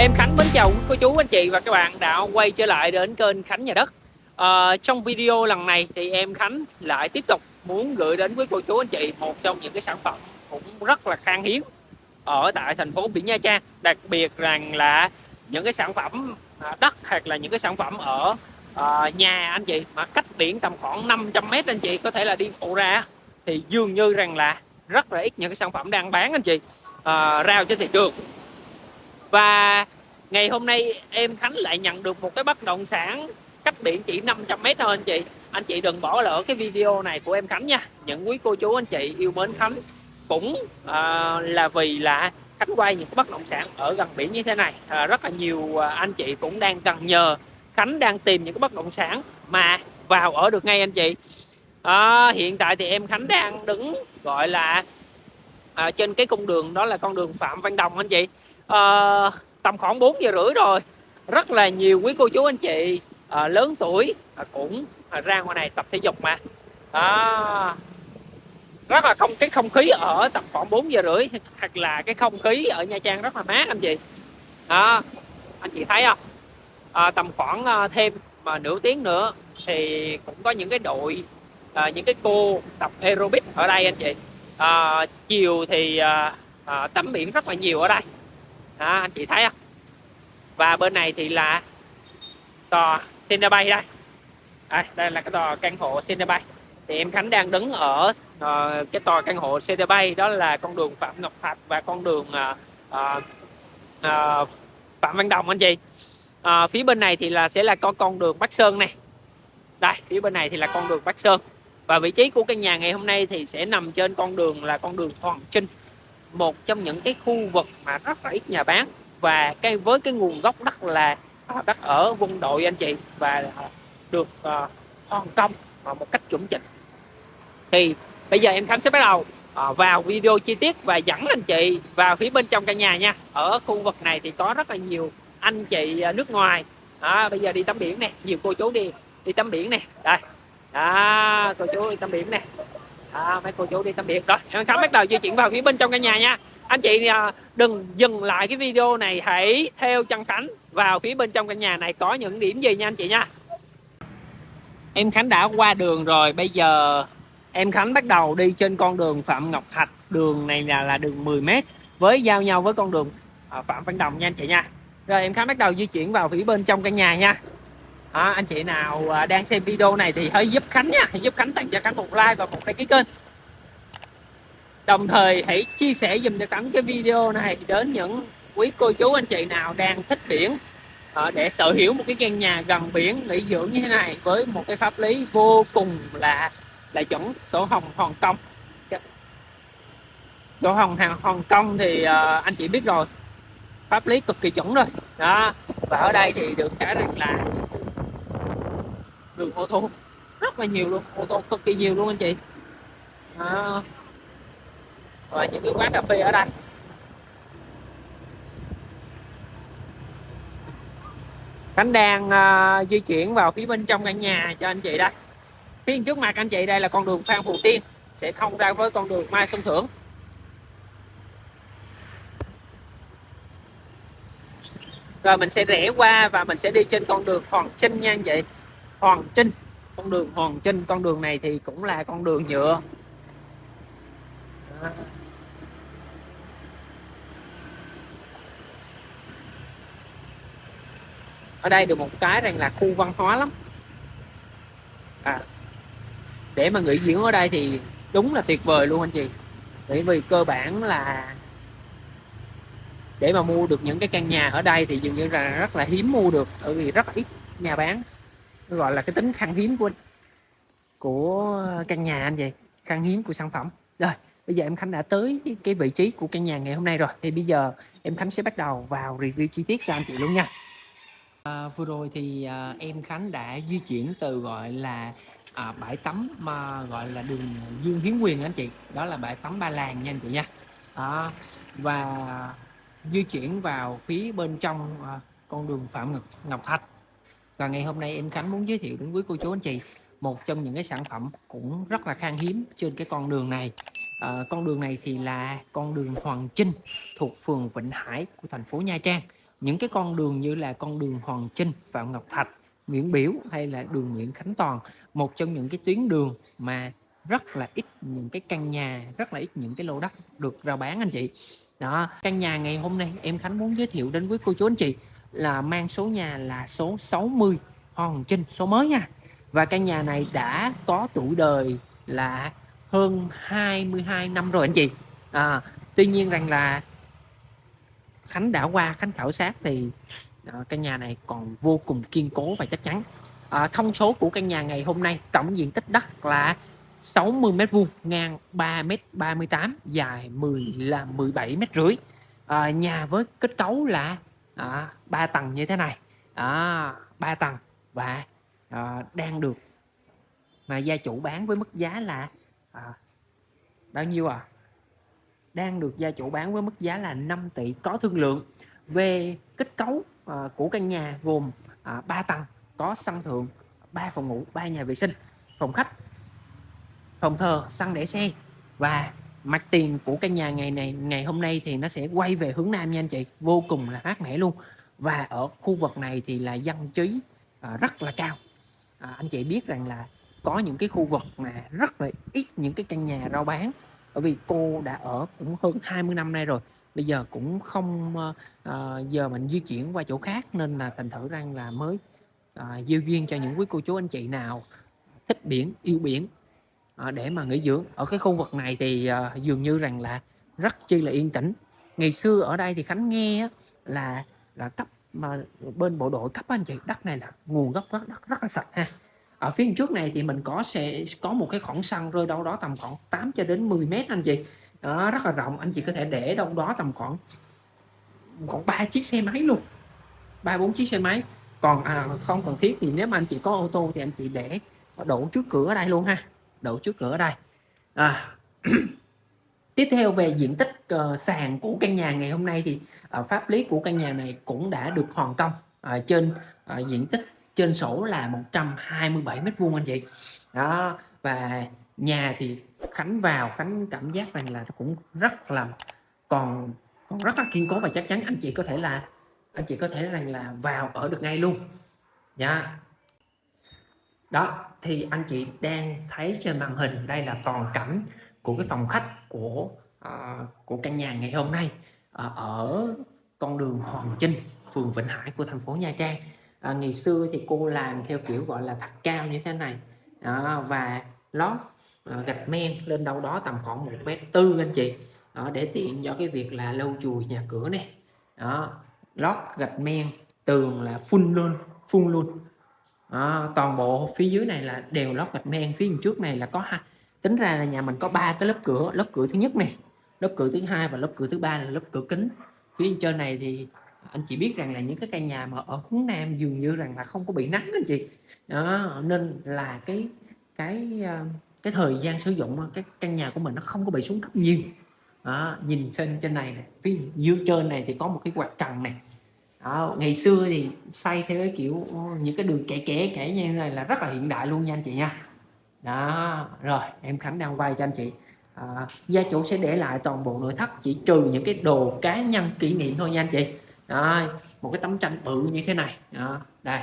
Em Khánh mến chào quý cô chú anh chị và các bạn đã quay trở lại đến kênh Khánh Nhà Đất. Trong video lần này thì em Khánh lại tiếp tục muốn gửi đến quý cô chú anh chị một trong những cái sản phẩm cũng rất là khan hiếm ở tại thành phố biển Nha Trang, đặc biệt rằng là những cái sản phẩm đất hoặc là những cái sản phẩm ở nhà anh chị mà cách biển tầm khoảng 500 m anh chị có thể là đi bộ ra, thì dường như rằng là rất là ít những cái sản phẩm đang bán anh chị rao trên thị trường. Và ngày hôm nay em Khánh lại nhận được một cái bất động sản cách biển chỉ 500 m thôi anh chị. Anh chị đừng bỏ lỡ cái video này của em Khánh nha. Những quý cô chú anh chị yêu mến Khánh cũng là vì là Khánh quay những cái bất động sản ở gần biển như thế này. Rất là nhiều anh chị cũng đang cần nhờ Khánh, đang tìm những cái bất động sản mà vào ở được ngay anh chị. Hiện tại thì em Khánh đang đứng gọi là trên cái cung đường đó là con đường Phạm Văn Đồng anh chị. Tầm khoảng 4 giờ rưỡi rồi, rất là nhiều quý cô chú anh chị lớn tuổi cũng ra ngoài này tập thể dục mà. Rất là cái không khí ở tầm khoảng 4 giờ rưỡi hoặc là cái không khí ở Nha Trang rất là mát anh chị. Anh chị thấy không? Tầm khoảng thêm mà nửa tiếng nữa thì cũng có những cái đội những cái cô tập aerobic ở đây anh chị. Chiều thì tắm biển rất là nhiều ở đây. Anh chị thấy không? Và bên này thì là tòa Cinebay đây. Đây là cái tòa căn hộ Cinebay. Thì em Khánh đang đứng ở cái tòa căn hộ Cinebay, đó là con đường Phạm Ngọc Thạch và con đường Phạm Văn Đồng anh chị. Phía bên này thì là sẽ là con đường Bắc Sơn này. Đây, phía bên này thì là con đường Bắc Sơn. Và vị trí của căn nhà ngày hôm nay thì sẽ nằm trên con đường là con đường Hoàng Trinh, một trong những cái khu vực mà rất là ít nhà bán, và với cái nguồn gốc đất là đất ở quân đội anh chị, và được hoàn công một cách chuẩn chỉnh. Thì bây giờ em Khánh sẽ bắt đầu vào video chi tiết và dẫn anh chị vào phía bên trong căn nhà nha. Ở khu vực này thì có rất là nhiều anh chị nước ngoài bây giờ đi tắm biển nè, nhiều cô chú đi tắm biển nè. Đây cô chú đi tắm biển nè. Mấy cô chú đi tắm biển. Rồi em Khánh bắt đầu di chuyển vào phía bên trong căn nhà nha. Anh chị đừng dừng lại cái video này, hãy theo chân Khánh vào phía bên trong căn nhà này có những điểm gì nha anh chị nha. Em Khánh đã qua đường rồi, bây giờ em Khánh bắt đầu đi trên con đường Phạm Ngọc Thạch. Đường này là đường 10 m với giao nhau với con đường Phạm Văn Đồng nha anh chị nha. Rồi em Khánh bắt đầu di chuyển vào phía bên trong căn nhà nha. Anh chị nào đang xem video này thì hãy giúp Khánh nha, giúp Khánh tặng cho Khánh một like và một đăng ký kênh. Đồng thời hãy chia sẻ dùm cho Khánh cái video này đến những quý cô chú anh chị nào đang thích biển, để sở hữu một cái căn nhà gần biển nghỉ dưỡng như thế này với một cái pháp lý vô cùng là chuẩn. Sổ hồng Hồng Kông, sổ hồng Hồng Kông thì anh chị biết rồi, pháp lý cực kỳ chuẩn rồi đó. Và ở đây thì được cả rằng là đường ô tô rất là nhiều luôn, ô tô cực kỳ nhiều luôn anh chị. Và những cái quán cà phê ở đây. Khánh đang di chuyển vào phía bên trong căn nhà cho anh chị đây. Phía trước mặt anh chị đây là con đường Phan Phù Tiên, sẽ thông ra với con đường Mai Xuân Thưởng. Rồi mình sẽ rẽ qua và mình sẽ đi trên con đường Hoàng Trinh nha anh chị. Hoàng Trinh, con đường Hoàng Trinh. Con đường này thì cũng là con đường nhựa. Ở đây được một cái rằng là khu văn hóa lắm. Để mà nghỉ dưỡng ở đây thì đúng là tuyệt vời luôn anh chị. Bởi vì cơ bản là để mà mua được những cái căn nhà ở đây thì dường như là rất là hiếm mua được, bởi vì rất là ít nhà bán. Nó gọi là cái tính khan hiếm của căn nhà anh chị, khan hiếm của sản phẩm. Rồi bây giờ em Khánh đã tới cái vị trí của căn nhà ngày hôm nay rồi, thì bây giờ em Khánh sẽ bắt đầu vào review chi tiết cho anh chị luôn nha. Vừa rồi thì em Khánh đã di chuyển từ gọi là bãi tắm mà gọi là đường Dương Hiến Quyền anh chị, đó là bãi tắm Ba Làng nha anh chị nha. Và di chuyển vào phía bên trong con đường Phạm Ngọc Thạch. Và ngày hôm nay em Khánh muốn giới thiệu đến quý cô chú anh chị một trong những cái sản phẩm cũng rất là khan hiếm trên cái con đường này. Con đường này thì là con đường Hoàng Trinh, thuộc phường Vĩnh Hải của thành phố Nha Trang. những cái con đường như là con đường Hoàng Chinh, Phạm Ngọc Thạch, Nguyễn Biểu hay là đường Nguyễn Khánh Toàn, một trong những cái tuyến đường mà rất là ít những cái căn nhà, rất là ít những cái lô đất được rao bán anh chị. Đó, căn nhà ngày hôm nay em Khánh muốn giới thiệu đến với cô chú anh chị là mang số nhà là số 60 Hoàng Chinh, số mới nha. Và căn nhà này đã có tuổi đời là hơn 22 năm rồi anh chị. Tuy nhiên rằng là Khánh đã qua Khánh khảo sát thì căn nhà này còn vô cùng kiên cố và chắc chắn. Thông số của căn nhà ngày hôm nay, tổng diện tích đất là 60 m², ngang 3,38 m, dài 17,5 m. Nhà với kết cấu là 3 tầng như thế này, 3 tầng và đang được mà gia chủ bán với mức giá là bao nhiêu đang được gia chủ bán với mức giá là 5 tỷ có thương lượng. Về kết cấu của căn nhà gồm 3 tầng, có sân thượng, 3 phòng ngủ, 3 nhà vệ sinh, phòng khách, phòng thờ, sân để xe. Và mặt tiền của căn nhà ngày hôm nay thì nó sẽ quay về hướng nam nha anh chị, vô cùng là mát mẻ luôn. Và ở khu vực này thì là dân trí rất là cao. Anh chị biết rằng là có những cái khu vực mà rất là ít những cái căn nhà rao bán, bởi vì cô đã ở cũng hơn 20 năm nay rồi, bây giờ cũng không giờ mình di chuyển qua chỗ khác, nên là thành thử rằng là mới gieo duyên cho những quý cô chú anh chị nào thích biển, yêu biển để mà nghỉ dưỡng. Ở cái khu vực này thì dường như rằng là rất chi là yên tĩnh. Ngày xưa ở đây thì Khánh nghe là cấp mà bên bộ đội cấp anh chị, đất này là nguồn gốc rất là sạch ha. Ở phía trước này thì mình sẽ có một cái khoảng sân rơi đâu đó tầm khoảng 8 cho đến 10 mét anh chị. Đó, rất là rộng, anh chị có thể để đâu đó tầm khoảng 3 chiếc xe máy luôn, 3-4 chiếc xe máy. Còn không cần thiết thì nếu mà anh chị có ô tô thì anh chị để đổ trước cửa ở đây luôn ha, đổ trước cửa ở đây. Tiếp theo về diện tích sàn của căn nhà ngày hôm nay thì pháp lý của căn nhà này cũng đã được hoàn công trên diện tích trên sổ là 127 m² anh chị. Đó, và nhà thì Khánh vào Khánh cảm giác rằng là cũng rất là còn rất là kiên cố và chắc chắn. Anh chị có thể rằng là vào ở được ngay luôn nha. Đó thì anh chị đang thấy trên màn hình đây là toàn cảnh của cái phòng khách của căn nhà ngày hôm nay ở con đường Hoàng Chinh, phường Vĩnh Hải của thành phố Nha Trang. Ngày xưa thì cô làm theo kiểu gọi là thạch cao như thế này và lót gạch men lên đâu đó tầm khoảng 1,4 m anh chị, để tiện cho cái việc là lau chùi nhà cửa này. Đó, lót gạch men, tường là phun luôn. Toàn bộ phía dưới này là đều lót gạch men. Phía trước này là có tính ra là nhà mình có 3 cái lớp cửa thứ nhất này, lớp cửa thứ hai và lớp cửa thứ ba là lớp cửa kính. Phía trên này thì anh chị biết rằng là những cái căn nhà mà ở hướng nam dường như rằng là không có bị nắng anh chị. Đó, nên là cái thời gian sử dụng cái căn nhà của mình nó không có bị xuống cấp nhiều. Nhìn trên này này, phía dưới trên này thì có một cái quạt trần này. Ngày xưa thì xây theo cái kiểu những cái đường kẻ như thế này là rất là hiện đại luôn nha anh chị nha. Đó, rồi em Khánh đang quay cho anh chị. Gia chủ sẽ để lại toàn bộ nội thất, chỉ trừ những cái đồ cá nhân kỷ niệm thôi nha anh chị. Đó, một cái tấm tranh bự như thế này. Đó, đây.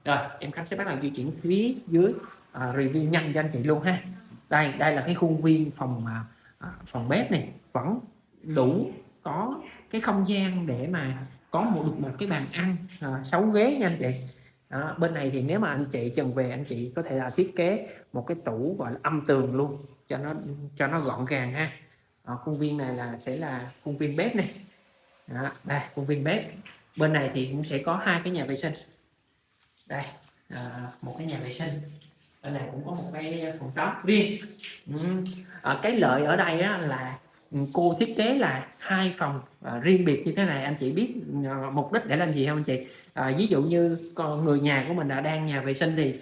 Rồi em Khánh sẽ bắt đầu di chuyển phía dưới review nhanh cho anh chị luôn ha. Đây là cái khuôn viên phòng bếp này, vẫn đủ có cái không gian để mà có một cái bàn ăn 6 ghế nha anh chị. Bên này thì nếu mà anh chị cần về, anh chị có thể là thiết kế một cái tủ gọi là âm tường luôn cho nó gọn gàng ha. Khuôn viên này sẽ là khuôn viên bếp này. Đây khuôn viên bếp. Bên này thì cũng sẽ có 2 cái nhà vệ sinh. Đây một cái nhà vệ sinh, bên này cũng có một cái phòng tắm riêng. Cái lợi ở đây là cô thiết kế là 2 phòng riêng biệt như thế này. Anh chị biết mục đích để làm gì không anh chị? Ví dụ như người nhà của mình đang nhà vệ sinh thì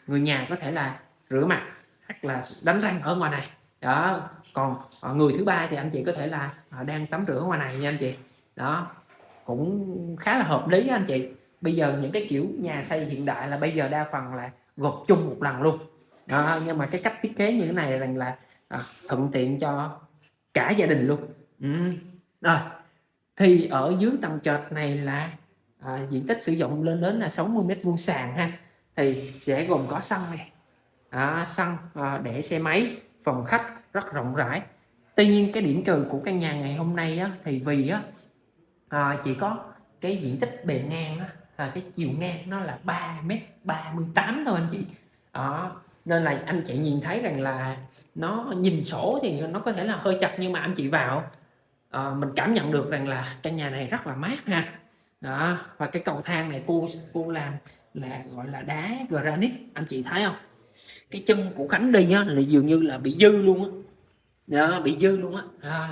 người nhà có thể là rửa mặt hoặc là đánh răng ở ngoài này. Đó, còn người thứ ba thì anh chị có thể là đang tắm rửa ở ngoài này nha anh chị. Đó, cũng khá là hợp lý anh chị. Bây giờ những cái kiểu nhà xây hiện đại là bây giờ đa phần là gộp chung một lần luôn. Đó, nhưng mà cái cách thiết kế như thế này là thuận tiện cho cả gia đình luôn. Rồi Thì ở dưới tầng trệt này là diện tích sử dụng lên đến là 60 mét vuông sàn ha, thì sẽ gồm có sân này, sân để xe máy, phòng khách rất rộng rãi. Tuy nhiên cái điểm trừ của căn nhà ngày hôm nay á, thì vì chỉ có cái diện tích bề ngang cái chiều ngang nó là 3,38 m thôi anh chị. Nên là anh chị nhìn thấy rằng là nó nhìn sổ thì nó có thể là hơi chặt, nhưng mà anh chị vào mình cảm nhận được rằng là căn nhà này rất là mát ha. Và cái cầu thang này cô làm là gọi là đá granite, anh chị thấy không? Cái chân của Khánh đi á, là dường như là bị dư luôn á. Bị dư luôn á.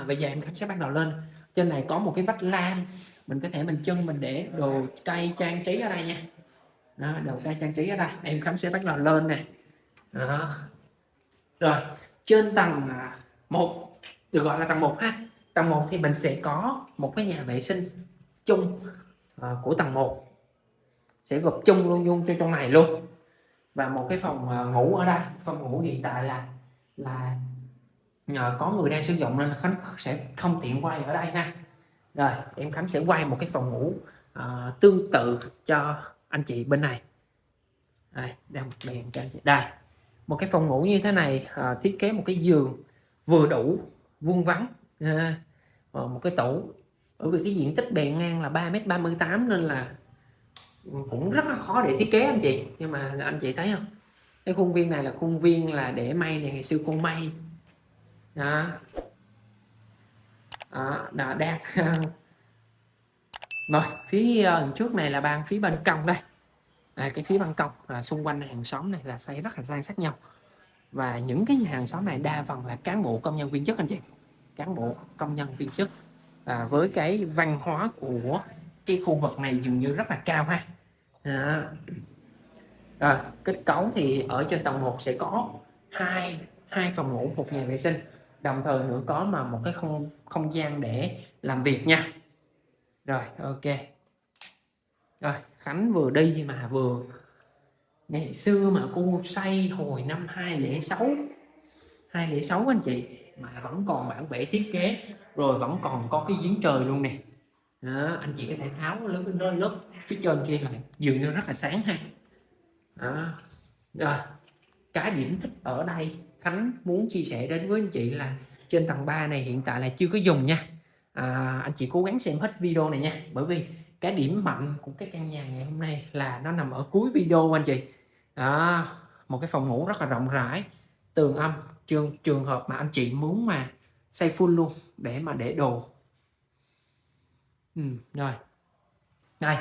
Bây giờ em Khánh sẽ bắt đầu lên. Trên này có một cái vách lam, mình có thể mình để đồ cây trang trí ở đây nha. Đồ cây trang trí ở đây, em Khánh sẽ bắt đầu lên nè. Rồi trên tầng 1, được gọi là tầng 1 ha. Tầng 1 thì mình sẽ có một cái nhà vệ sinh chung của tầng 1, sẽ gộp chung luôn cho trong này luôn, và một cái phòng ngủ ở đây. Phòng ngủ hiện tại là có người đang sử dụng nên Khánh sẽ không tiện quay ở đây ha. Rồi em Khánh sẽ quay một cái phòng ngủ tương tự cho anh chị bên này. Đây, đang một đèn cho anh chị. Đây, một cái phòng ngủ như thế này, thiết kế một cái giường vừa đủ vuông vắn, một cái tủ. Bởi vì cái diện tích bề ngang là 3,38 m nên là cũng rất là khó để thiết kế anh chị. Nhưng mà anh chị thấy không, cái khuôn viên này là khuôn viên là để mây này, ngày xưa con mây đang rồi phía trước này là phía ban công đây. Cái phía ban công xung quanh hàng xóm này là xây rất là san sát nhau, và những cái nhà hàng xóm này đa phần là cán bộ công nhân viên chức anh chị, cán bộ công nhân viên chức, với cái văn hóa của cái khu vực này dường như rất là cao ha. Rồi kết cấu thì ở trên tầng 1 sẽ có hai phòng ngủ, một nhà vệ sinh, đồng thời nữa có một cái không gian để làm việc nha. Rồi ok. Rồi Khánh vừa đi mà vừa, ngày xưa mà cô xây hồi năm 2006 anh chị, mà vẫn còn bản vẽ thiết kế, rồi vẫn còn có cái giếng trời luôn nè. Anh chị có thể tháo lớp phía trên kia là dường như rất là sáng ha. Rồi cái điểm thích ở đây Khánh muốn chia sẻ đến với anh chị là trên tầng 3 này hiện tại là chưa có dùng nha. Anh chị cố gắng xem hết video này nha, bởi vì cái điểm mạnh của cái căn nhà ngày hôm nay là nó nằm ở cuối video anh chị. Một cái phòng ngủ rất là rộng rãi, tường âm, trường hợp mà anh chị muốn mà xây full luôn để mà để đồ. Rồi đây,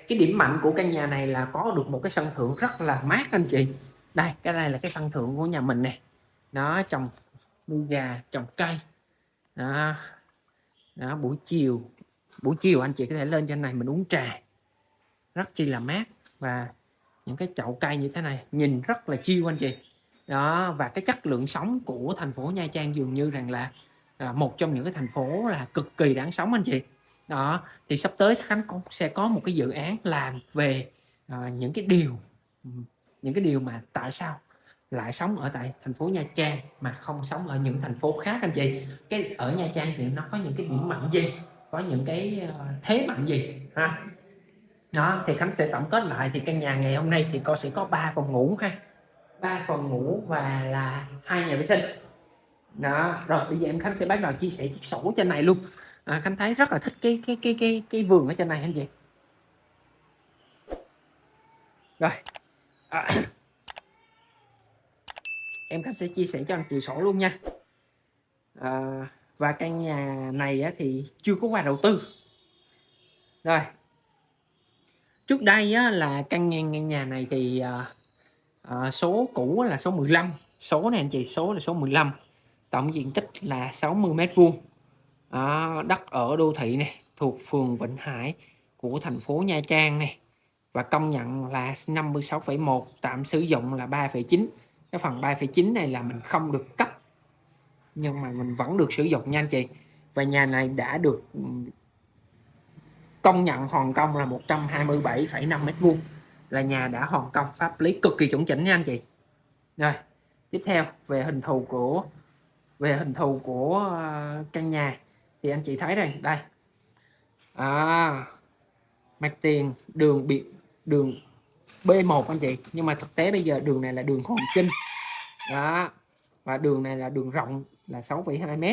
cái điểm mạnh của căn nhà này là có được một cái sân thượng rất là mát anh chị. Đây, cái này là cái sân thượng của nhà mình nè. Nó trồng nuôi gà, trồng cây. Đó, buổi chiều anh chị có thể lên trên này mình uống trà, rất chi là mát. Và những cái chậu cây như thế này nhìn rất là chill anh chị. Đó, và cái chất lượng sống của thành phố Nha Trang dường như rằng là một trong những cái thành phố là cực kỳ đáng sống anh chị. Đó, thì sắp tới Khánh cũng sẽ có một cái dự án làm về những cái điều mà tại sao lại sống ở tại thành phố Nha Trang mà không sống ở những thành phố khác anh chị. Cái ở Nha Trang thì nó có những cái điểm mạnh gì, có những cái thế mạnh gì ha. Đó thì Khánh sẽ tổng kết lại, thì căn nhà ngày hôm nay thì sẽ có 3 phòng ngủ ha, 3 phòng ngủ và là 2 nhà vệ sinh. Đó, rồi bây giờ em Khánh sẽ bắt đầu chia sẻ chiếc sổ trên này luôn. Khánh thấy rất là thích cái vườn ở trên này anh chị. Rồi em Khánh sẽ chia sẻ cho anh chị sổ luôn nha. Và căn nhà này thì chưa có qua đầu tư. Rồi trước đây là căn nhà này thì số cũ là số 15, số này anh chị, số là số 15, tổng diện tích là 60 m². Đất ở đô thị này, thuộc phường Vĩnh Hải của thành phố Nha Trang này, và công nhận là 56,1, tạm sử dụng là 3,9. Cái phần 3,9 này là mình không được cấp, nhưng mà mình vẫn được sử dụng nha anh chị. Và nhà này đã được công nhận hoàn công là 127,5 m², là nhà đã hoàn công pháp lý cực kỳ chuẩn chỉnh nha anh chị. Rồi tiếp theo về hình thù của căn nhà thì anh chị thấy rằng đây, Mặt tiền đường B1 anh chị, nhưng mà thực tế bây giờ đường này là đường Hoàng Trinh đó, và đường này là đường rộng là 6,2 m,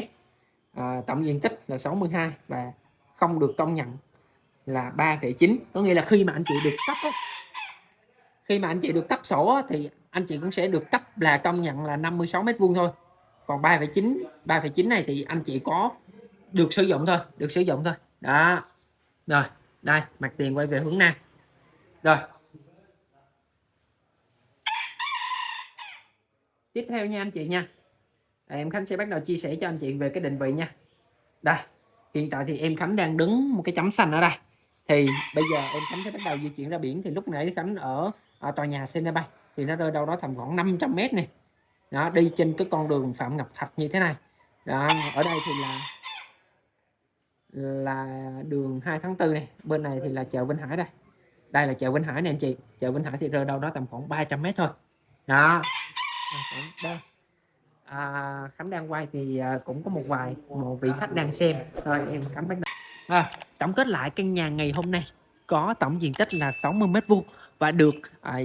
tổng diện tích là 62 và không được công nhận là 3,9. Có nghĩa là khi mà anh chị được cấp khi mà anh chị được cấp sổ thì anh chị cũng sẽ được cấp là công nhận là 56 m2 thôi. Còn 3,9 này thì anh chị có được sử dụng thôi, đó. Rồi đây, mặt tiền quay về hướng nam. Rồi tiếp theo nha anh chị nha, em Khánh sẽ bắt đầu chia sẻ cho anh chị về cái định vị nha. Đây, hiện tại thì em Khánh đang đứng một cái chấm xanh ở đây, thì bây giờ em Khánh sẽ bắt đầu di chuyển ra biển. Thì lúc nãy Khánh ở tòa nhà Cinebay thì nó rơi đâu đó tầm khoảng 500 m này đó, đi trên cái con đường Phạm Ngọc Thạch như thế này đó. Ở đây thì là đường 2 tháng 4 này, bên này thì là chợ Vinh Hải. Đây là chợ Vinh Hải nè anh chị, chợ Vinh Hải thì rơi đâu đó tầm khoảng 300 m thôi đó. Khánh đang quay thì cũng có một vị khách đang xem. Rồi em Khánh bắt đầu. Tổng kết lại, căn nhà ngày hôm nay có tổng diện tích là 60 m2 và được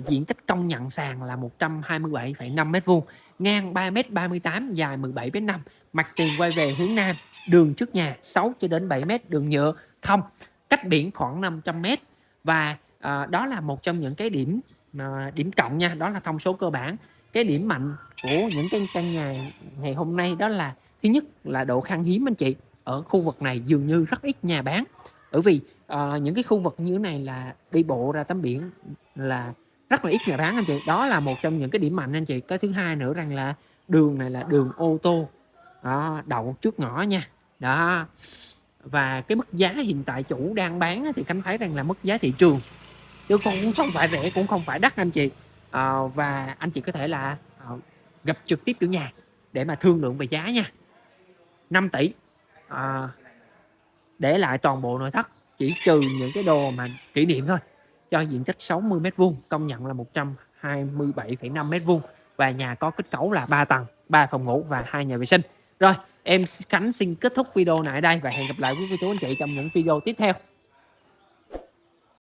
diện tích công nhận sàn là 127,5 m2, ngang 3m38, dài 17,5 m, mặt tiền quay về hướng nam, đường trước nhà 6 cho đến 7 m, đường nhựa thông, cách biển khoảng 500 m. Và đó là một trong những cái điểm cộng nha, đó là thông số cơ bản. Cái điểm mạnh của những cái căn nhà ngày hôm nay đó là thứ nhất là độ khan hiếm anh chị. Ở khu vực này dường như rất ít nhà bán, bởi vì những cái khu vực như thế này là đi bộ ra tắm biển là rất là ít nhà bán anh chị. Đó là một trong những cái điểm mạnh anh chị. Cái thứ hai nữa rằng là đường này là đường ô tô đó, đậu trước ngõ nha đó. Và cái mức giá hiện tại chủ đang bán thì Khánh thấy rằng là mức giá thị trường, chứ cũng không phải rẻ cũng không phải đắt anh chị. Và anh chị có thể là gặp trực tiếp chủ nhà để mà thương lượng về giá nha. 5 tỷ để lại toàn bộ nội thất, chỉ trừ những cái đồ mà kỷ niệm thôi, cho diện tích 60 m2, công nhận là 127,5 m2 và nhà có kết cấu là 3 tầng, 3 phòng ngủ và 2 nhà vệ sinh. Rồi em Khánh xin kết thúc video này ở đây và hẹn gặp lại quý cô chú anh chị trong những video tiếp theo.